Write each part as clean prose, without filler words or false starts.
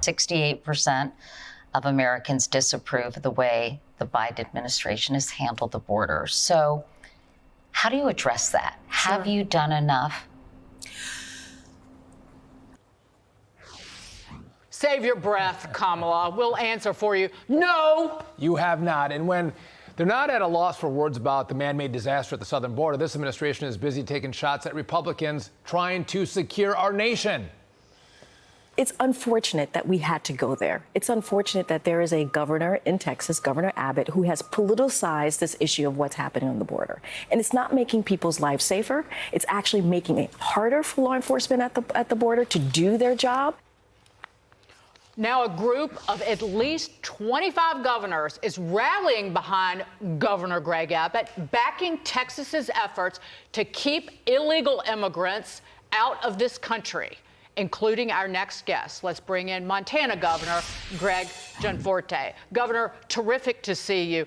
68% of Americans disapprove of the way the Biden administration has handled the border. So how do you address that? Sure. Have you done enough? Save your breath, Kamala. We'll answer for you. No! You have not. And when they're not at a loss for words about the man-made disaster at the southern border, this administration is busy taking shots at Republicans trying to secure our nation. It's unfortunate that we had to go there. It's unfortunate that there is a governor in Texas, Governor Abbott, who has politicized this issue of what's happening on the border. And it's not making people's lives safer. It's actually making it harder for law enforcement at the border to do their job. Now a group of at least 25 governors is rallying behind Governor Greg Abbott, backing Texas's efforts to keep illegal immigrants out of this country, including our next guest. Let's bring in Montana Governor Greg Gianforte. Governor, terrific to see you.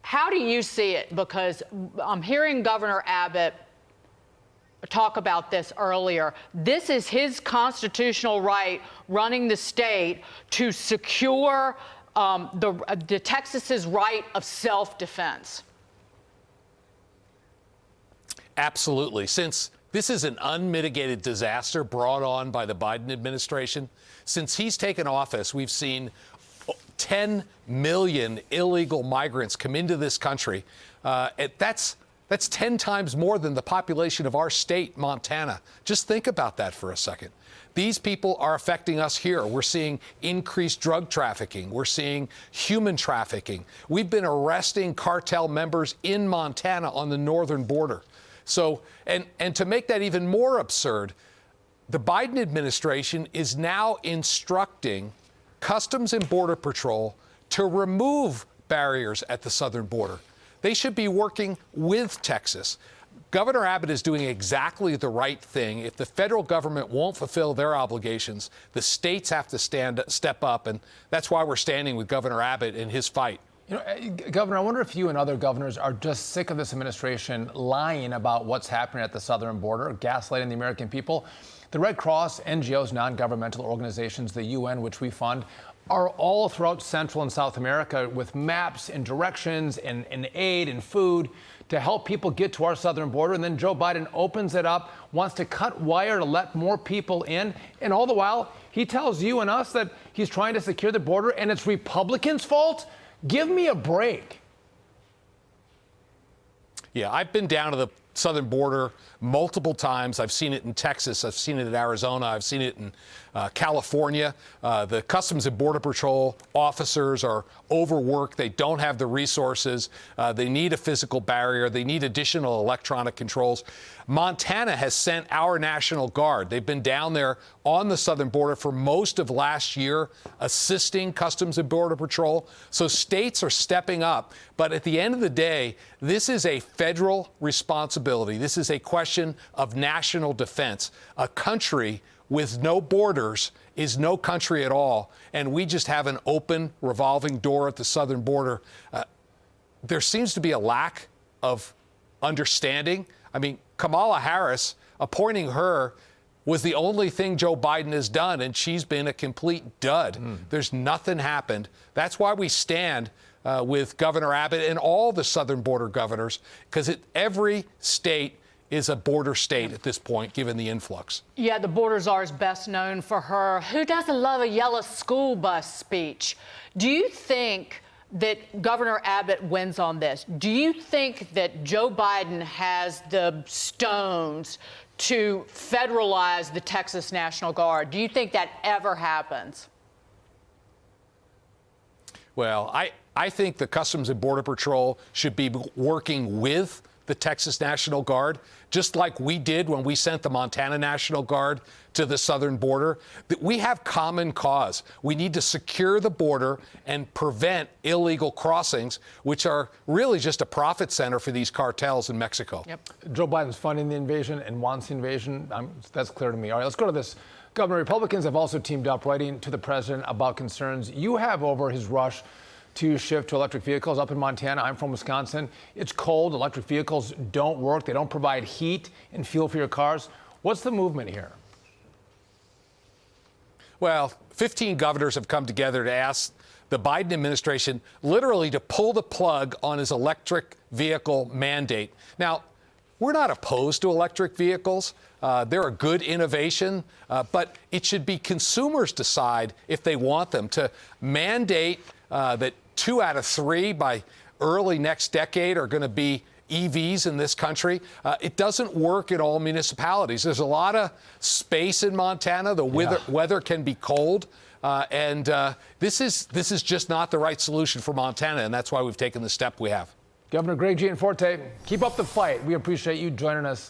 How do you see it? Because I'm hearing Governor Abbott talk about this earlier. This is his constitutional right, running the state, to secure the Texas's right of self-defense. Absolutely. Since this is an unmitigated disaster brought on by the Biden administration, since he's taken office, we've seen 10 million illegal migrants come into this country. That's 10 times more than the population of our state, Montana. Just think about that for a second. These people are affecting us here. We're seeing increased drug trafficking. We're seeing human trafficking. We've been arresting cartel members in Montana on the northern border. So, and to make that even more absurd, the Biden administration is now instructing Customs and Border Patrol to remove barriers at the southern border. They should be working with Texas. Governor Abbott is doing exactly the right thing. If the federal government won't fulfill their obligations, the states have to step up, and that's why we're standing with Governor Abbott in his fight. You know, Governor, I wonder if you and other governors are just sick of this administration lying about what's happening at the southern border, gaslighting the American people. The Red Cross, NGOs, non-governmental organizations, the UN, which we fund, are all throughout Central and South America with maps and directions and aid and food to help people get to our southern border. And then Joe Biden opens it up, wants to cut wire to let more people in. And all the while, he tells you and us that he's trying to secure the border and it's Republicans' fault. Give me a break. Yeah, I've been down to the southern border multiple times. I've seen it in Texas. I've seen it in Arizona. I've seen it in California. The Customs and Border Patrol officers are overworked. They don't have the resources. They need a physical barrier. They need additional electronic controls. Montana has sent our National Guard. They've been down there on the southern border for most of last year, assisting Customs and Border Patrol. So states are stepping up. But at the end of the day, this is a federal responsibility. This is a question of national defense. A country with no borders is no country at all. And we just have an open, revolving door at the southern border. There seems to be a lack of understanding. I mean, Kamala Harris, appointing her was the only thing Joe Biden has done, and she's been a complete dud. There's nothing happened. That's why we stand with Governor Abbott and all the southern border governors, because every state is a border state at this point, given the influx. Yeah, the border czar is best known for her "who doesn't love a yellow school bus" speech. Do you think that Governor Abbott wins on this? Do you think that Joe Biden has the stones to federalize the Texas National Guard? Do you think that ever happens? Well, I think the Customs and Border Patrol should be working with the Texas National Guard, just like we did when we sent the Montana National Guard to the southern border. We have common cause. We need to secure the border and prevent illegal crossings, which are really just a profit center for these cartels in Mexico. Yep. Joe Biden's funding the invasion and wants the invasion. That's clear to me. All right, let's go to this. Governor, Republicans have also teamed up writing to the president about concerns you have over his rush to shift to electric vehicles up in Montana. I'm from Wisconsin. It's cold. Electric vehicles don't work. They don't provide heat and fuel for your cars. What's the movement here? Well, 15 governors have come together to ask the Biden administration literally to pull the plug on his electric vehicle mandate. Now, we're not opposed to electric vehicles. They're a good innovation, but it should be consumers decide if they want them. To mandate that 2 out of 3 by early next decade are going to be EVs in this country, it doesn't work in all municipalities. There's a lot of space in Montana. The weather can be cold. And this is just not the right solution for Montana, and that's why we've taken the step we have. Governor Greg Gianforte, keep up the fight. We appreciate you joining us.